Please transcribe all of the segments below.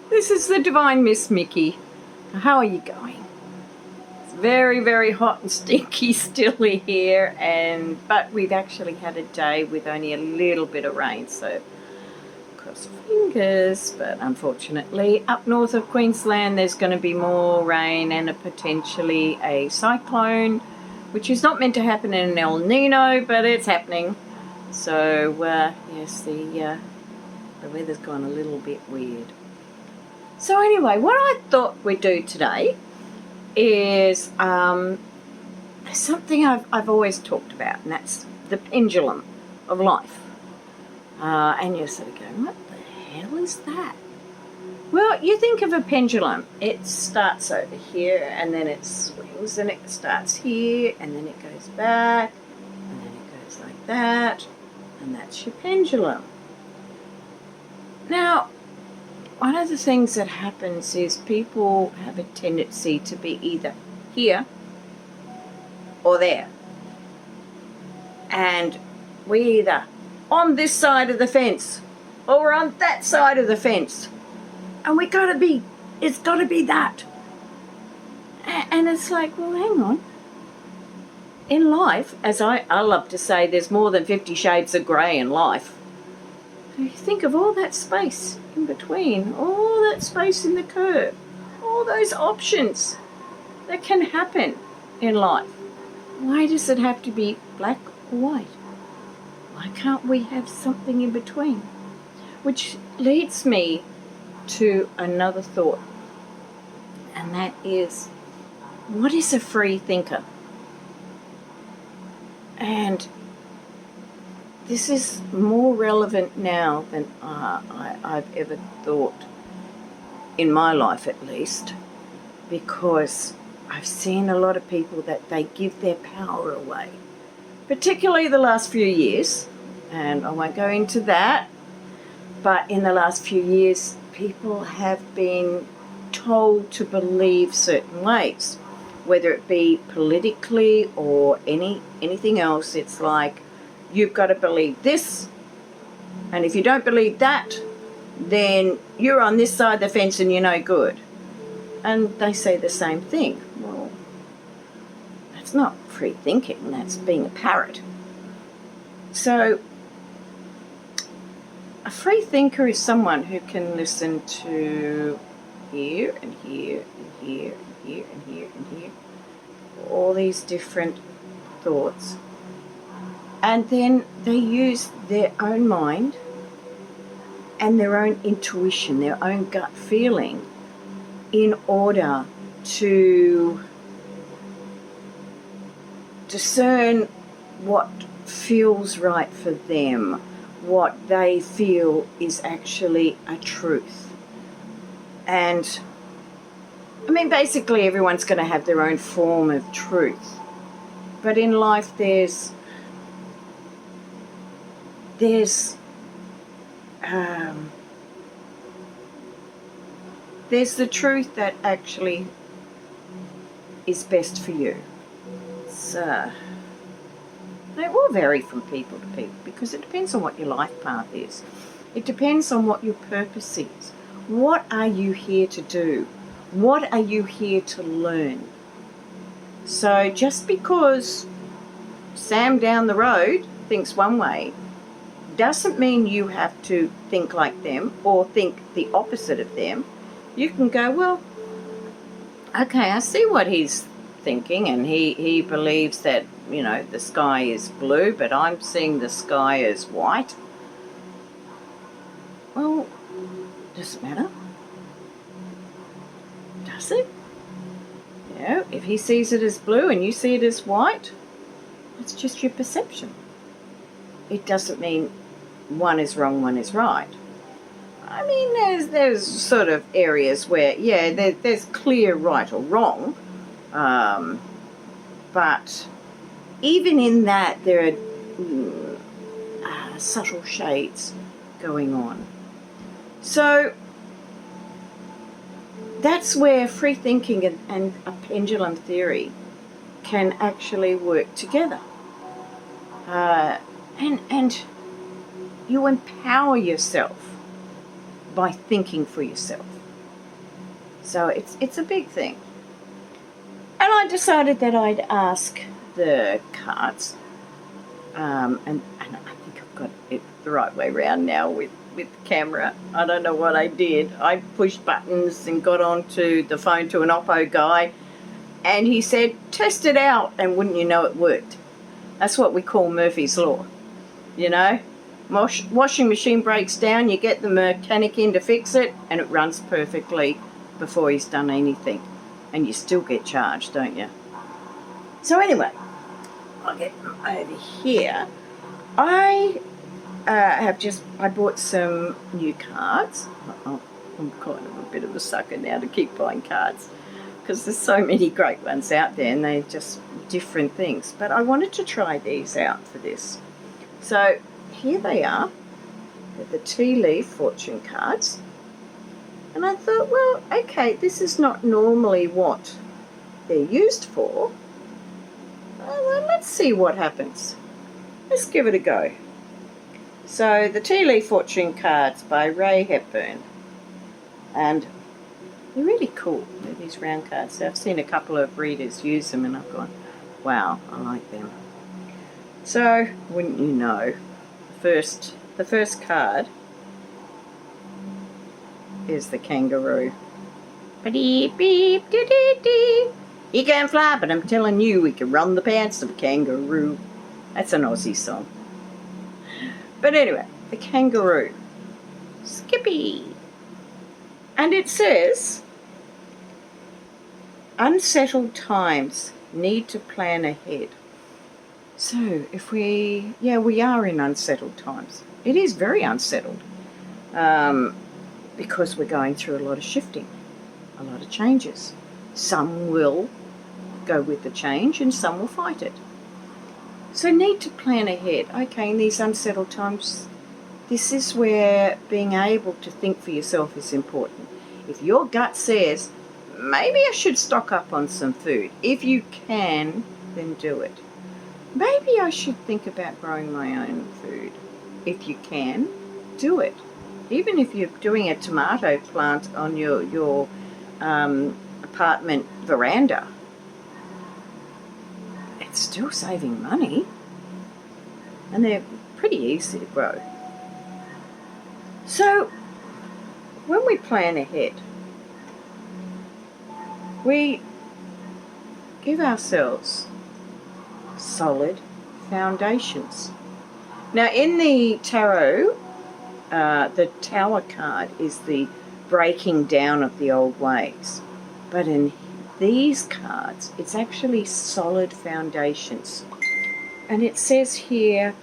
This is the Divine Miss Mikki. How are you going? It's very, very hot and stinky still here, but we've actually had a day with only a little bit of rain, so cross fingers. But unfortunately, up north of Queensland, there's going to be more rain and potentially a cyclone, which is not meant to happen in an El Nino, but it's happening. So yes, the weather's gone a little bit weird. So anyway, what I thought we'd do today is something I've always talked about, and that's the pendulum of life. And you're sort of going, what the hell is that? Well, you think of a pendulum. It starts over here, and then it swings, and it starts here, and then it goes back, and then it goes like that, and that's your pendulum. Now, one of the things that happens is people have a tendency to be either here or there. And we're either on this side of the fence or we're on that side of the fence. And it's got to be that. And it's like, well, hang on. In life, as I love to say, there's more than 50 shades of grey in life. So you think of all that space in between, all that space in the curve, all those options that can happen in life. Why does it have to be black or white? Why can't we have something in between? Which leads me to another thought, and that is, what is a free thinker? And this is more relevant now than I've ever thought, in my life at least, because I've seen a lot of people that they give their power away, particularly the last few years, and I won't go into that, but in the last few years, people have been told to believe certain ways, whether it be politically or anything else. It's like, you've got to believe this, and if you don't believe that, then you're on this side of the fence and you're no good. And they say the same thing. Well, that's not free thinking, that's being a parrot. So a free thinker is someone who can listen to here and here and here and here and here and here, all these different thoughts. And then they use their own mind and their own intuition, their own gut feeling, in order to discern what feels right for them, what they feel is actually a truth. And I mean, basically everyone's going to have their own form of truth. But in life there's the truth that actually is best for you. They will vary from people to people because it depends on what your life path is. It depends on what your purpose is. What are you here to do? What are you here to learn? So just because Sam down the road thinks one way doesn't mean you have to think like them or think the opposite of them. You can go, well, okay, I see what he's thinking, and he believes that, you know, the sky is blue, but I'm seeing the sky as white. Well, does it matter? Does it? You know, if he sees it as blue and you see it as white, it's just your perception. It doesn't mean one is wrong, one is right. I mean, there's sort of areas where, yeah, there's clear right or wrong, but even in that, there are subtle shades going on. So that's where free thinking and a pendulum theory can actually work together. And you empower yourself by thinking for yourself. So it's a big thing. And I decided that I'd ask the cards, and I think I've got it the right way around now with the camera. I don't know what I did. I pushed buttons and got onto the phone to an Oppo guy, and he said, test it out, and wouldn't you know it worked. That's what we call Murphy's Law, you know. Washing machine breaks down, you get the mechanic in to fix it, and it runs perfectly before he's done anything. And you still get charged, don't you? So anyway, I'll get over here. I bought some new cards. I'm kind of a bit of a sucker now to keep buying cards because there's so many great ones out there and they're just different things. But I wanted to try these out for this. So here they are. They're the tea leaf fortune cards. And I thought, well, okay, this is not normally what they're used for. Well, let's see what happens. Let's give it a go. So, the Tea Leaf Fortune cards by Ray Hepburn. And they're really cool. They're these round cards. I've seen a couple of readers use them and I've gone, wow, I like them. So, wouldn't you know, the first card is the kangaroo. Beep, beep, dee, dee, dee. He can fly, but I'm telling you, he can run the pants of a kangaroo. That's an Aussie song. But anyway, the kangaroo. Skippy. And it says, unsettled times, need to plan ahead. So if we are in unsettled times. It is very unsettled. Because we're going through a lot of shifting, a lot of changes. Some will go with the change and some will fight it. So need to plan ahead. Okay, in these unsettled times, this is where being able to think for yourself is important. If your gut says, maybe I should stock up on some food, if you can, then do it. Maybe I should think about growing my own food. If you can, do it. Even if you're doing a tomato plant on your apartment veranda, it's still saving money. And they're pretty easy to grow. So, when we plan ahead, we give ourselves solid foundations. Now, in the tarot, the Tower card is the breaking down of the old ways. But in these cards, it's actually solid foundations. And it says here,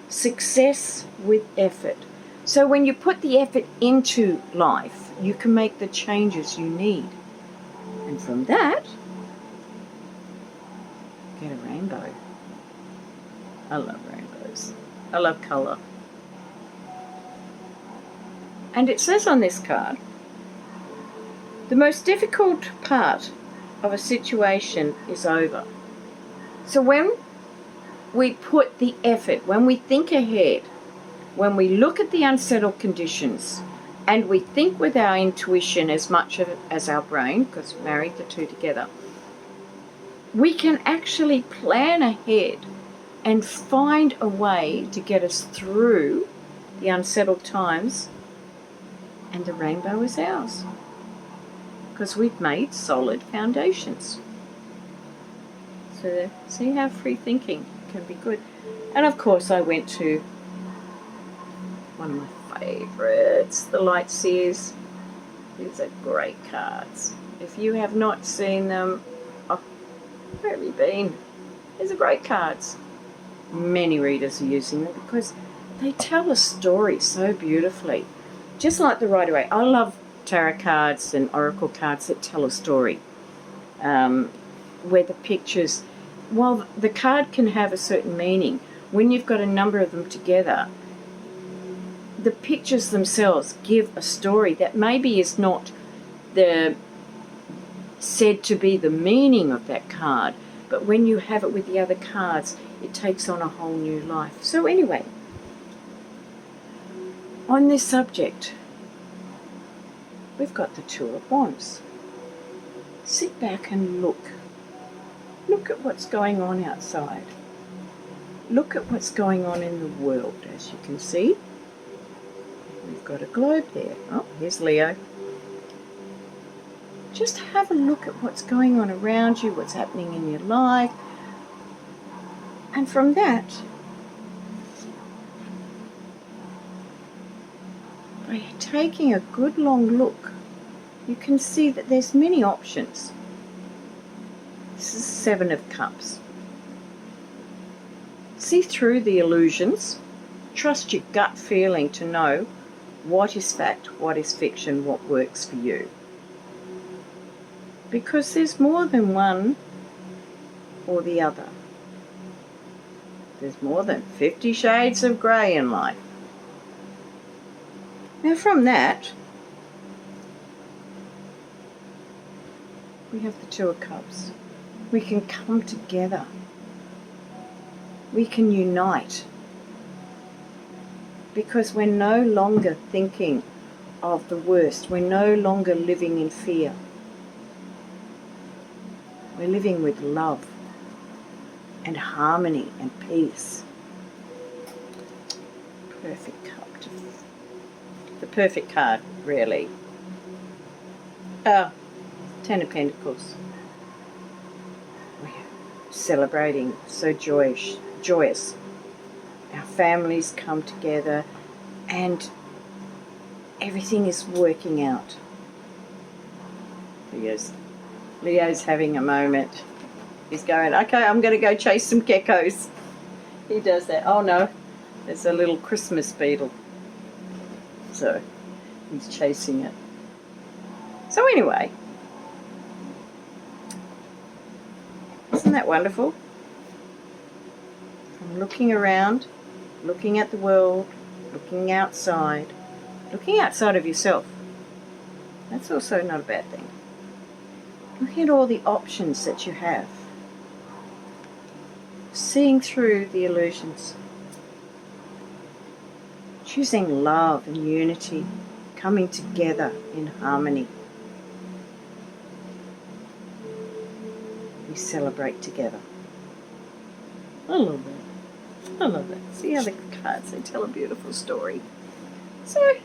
success with effort. So when you put the effort into life, you can make the changes you need. And from that, get a rainbow. I love rainbows. I love colour. And it says on this card, the most difficult part of a situation is over. So when we put the effort, when we think ahead, when we look at the unsettled conditions, and we think with our intuition as much as our brain, because we married the two together, we can actually plan ahead and find a way to get us through the unsettled times, and the rainbow is ours because we've made solid foundations. So see how free thinking can be good. And of course I went to one of my favourites, the Light Seers. These are great cards. If you have not seen them, where have you been? These are great cards. Many readers are using them because they tell a story so beautifully. Just like the Rider-Waite. I love tarot cards and oracle cards that tell a story. Where the pictures, while the card can have a certain meaning, when you've got a number of them together, the pictures themselves give a story that maybe is not said to be the meaning of that card, but when you have it with the other cards, it takes on a whole new life. So anyway, on this subject, we've got the Two of Wands. sit back and look. Look at what's going on outside. Look at what's going on in the world. As you can see, we've got a globe there. Oh, here's Leo. Just have a look at what's going on around you, what's happening in your life. And from that, by taking a good long look, you can see that there's many options. This is 7 of Cups. See through the illusions. Trust your gut feeling to know what is fact, what is fiction, what works for you. Because there's more than one or the other. There's more than 50 shades of grey in life. Now from that, we have the 2 of Cups. We can come together. We can unite. Because we're no longer thinking of the worst. We're no longer living in fear. We're living with love and harmony and peace. Perfect cup. The perfect card, really. 10 of Pentacles. We're celebrating, so joyous. Our families come together and everything is working out. Leo's having a moment. He's going, okay, I'm going to go chase some geckos. He does that. Oh no, there's a little Christmas beetle. So he's chasing it. So anyway, isn't that wonderful? From looking around, looking at the world, looking outside of yourself. That's also not a bad thing. Looking at all the options that you have. Seeing through the illusions. Choosing love and unity, coming together in harmony. We celebrate together. I love that. I love that. See how the cards, they tell a beautiful story. So,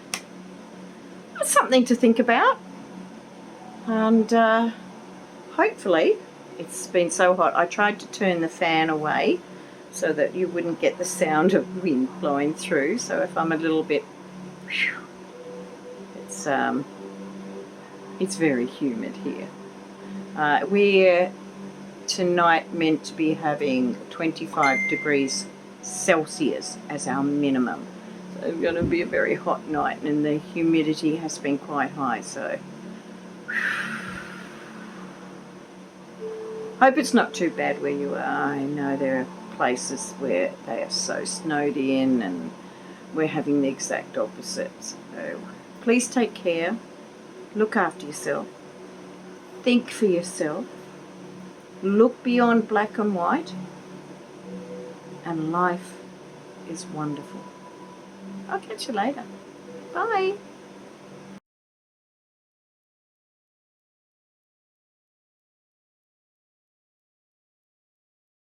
that's something to think about. And hopefully, it's been so hot. I tried to turn the fan away so that you wouldn't get the sound of wind blowing through. So if I'm a little bit, it's very humid here. We're tonight meant to be having 25 degrees Celsius as our minimum. So it's going to be a very hot night, and the humidity has been quite high. So hope it's not too bad where you are. I know there are places where they are so snowed in, and we're having the exact opposite. So please take care. Look after yourself. Think for yourself. Look beyond black and white. And life is wonderful. I'll catch you later. Bye.